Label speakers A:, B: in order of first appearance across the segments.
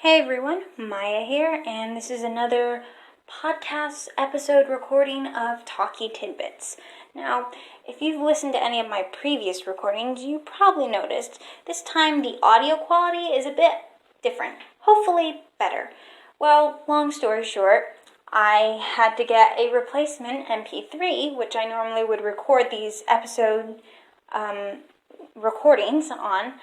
A: Hey everyone, Maia here, and this is another podcast episode recording of Talky Tidbits. Now, if you've listened to any of my previous recordings, you probably noticed this time the audio quality is a bit different, hopefully better. Well, long story short, I had to get a replacement MP3, which I normally would record these episode recordings on.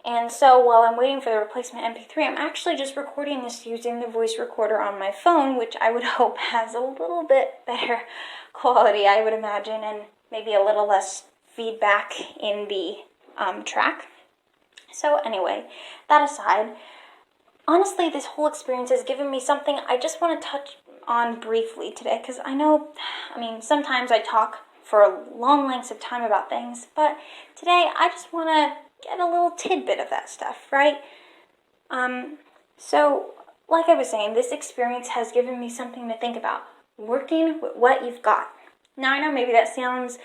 A: And so while I'm waiting for the replacement MP3, I'm actually just recording this using the voice recorder on my phone, which I would hope has a little bit better quality, I would imagine, and maybe a little less feedback in the track. So anyway, that aside, honestly, this whole experience has given me something I just want to touch on briefly today, because sometimes I talk for long lengths of time about things, but today I just want to get a little tidbit of that stuff, right? So, like I was saying, this experience has given me something to think about. Working with what you've got. Now, I know maybe that sounds,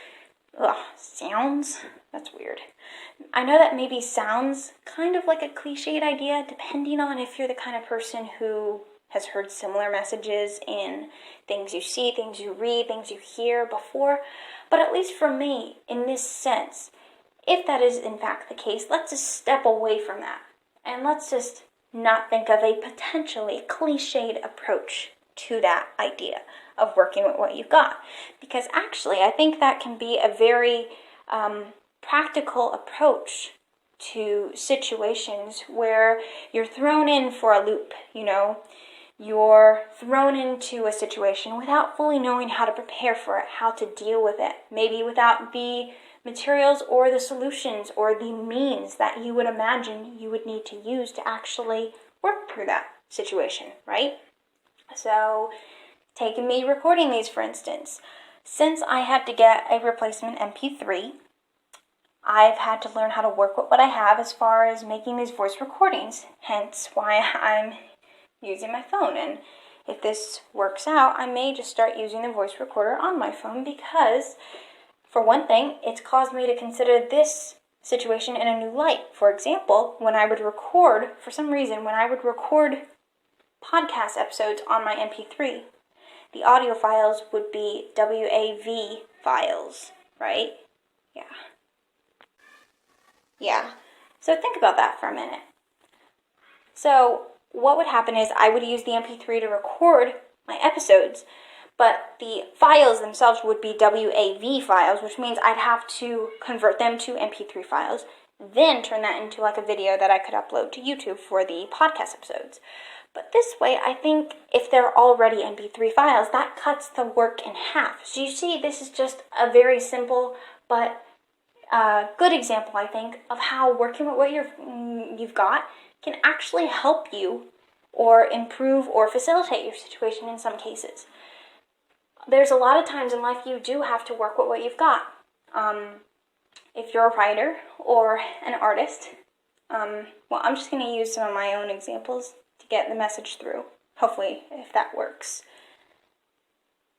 A: that's weird. I know that maybe sounds kind of like a cliched idea, depending on if you're the kind of person who has heard similar messages in things you see, things you read, things you hear before. But at least for me, in this sense, if that is in fact the case, let's just step away from that. And let's just not think of a potentially cliched approach to that idea of working with what you've got. Because actually, I think that can be a very practical approach to situations where you're thrown in for a loop, You're thrown into a situation without fully knowing how to prepare for it, how to deal with it. Maybe without the materials or the solutions or the means that you would imagine you would need to use to actually work through that situation, right? So, taking me recording these, for instance, since I had to get a replacement MP3, I've had to learn how to work with what I have as far as making these voice recordings, hence why I'm using my phone. And if this works out, I may just start using the voice recorder on my phone because, for one thing, it's caused me to consider this situation in a new light. For example, when I would record podcast episodes on my MP3, the audio files would be WAV files, right? Yeah. So think about that for a minute. So what would happen is I would use the MP3 to record my episodes, but the files themselves would be WAV files, which means I'd have to convert them to MP3 files, then turn that into like a video that I could upload to YouTube for the podcast episodes. But this way, I think if they're already MP3 files, that cuts the work in half. So you see, this is just a very simple but good example, I think, of how working with what you've got can actually help you or improve or facilitate your situation in some cases. There's a lot of times in life you do have to work with what you've got. If you're a writer or an artist, I'm just going to use some of my own examples to get the message through, hopefully, if that works.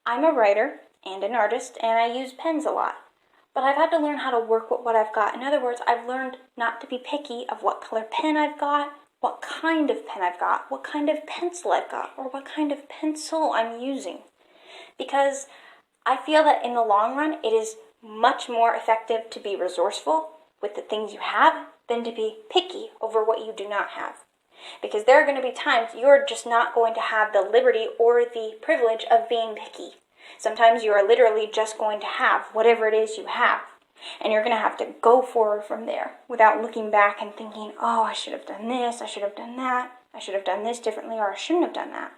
A: I'm a writer and an artist, and I use pens a lot. But I've had to learn how to work with what I've got. In other words, I've learned not to be picky of what color pen I've got, what kind of pen I've got, what kind of pencil I've got, or what kind of pencil I'm using. Because I feel that in the long run, it is much more effective to be resourceful with the things you have than to be picky over what you do not have. Because there are going to be times you're just not going to have the liberty or the privilege of being picky. Sometimes you are literally just going to have whatever it is you have. And you're going to have to go forward from there without looking back and thinking, oh, I should have done this, I should have done that, I should have done this differently, or I shouldn't have done that.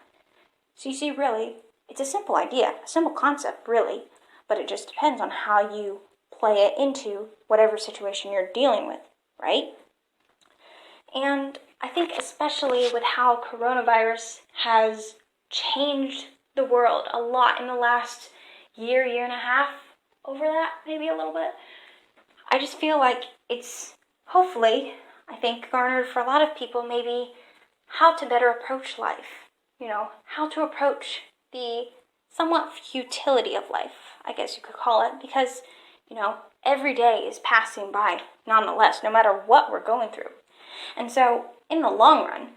A: So you see, really, it's a simple idea, a simple concept, really, but it just depends on how you play it into whatever situation you're dealing with, right? And I think especially with how coronavirus has changed the world a lot in the last year and a half, over that, maybe a little bit. I just feel like it's hopefully, I think, garnered for a lot of people maybe how to better approach life. How to approach the somewhat futility of life, I guess you could call it, because, every day is passing by nonetheless, no matter what we're going through. And so, in the long run,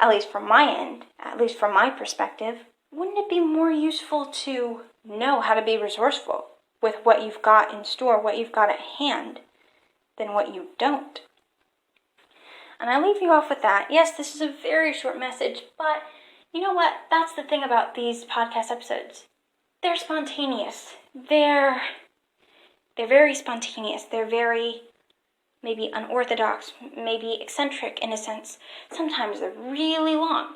A: at least from my end, at least from my perspective, wouldn't it be more useful to know how to be resourceful with what you've got in store, what you've got at hand, than what you don't? And I leave you off with that. Yes, this is a very short message, but you know what? That's the thing about these podcast episodes. They're spontaneous. They're very spontaneous. They're very maybe unorthodox, maybe eccentric in a sense. Sometimes they're really long.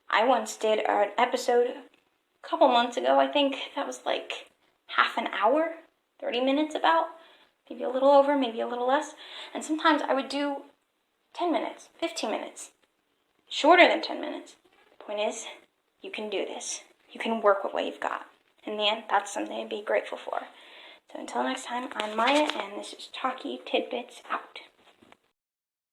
A: I once did an episode a couple months ago. I think that was like half an hour, 30 minutes about, maybe a little over, maybe a little less. And sometimes I would do 10 minutes, 15 minutes, shorter than 10 minutes. The point is, you can do this. You can work with what you've got. In the end, that's something to be grateful for. So until next time, I'm Maya, and this is Talky Tidbits out.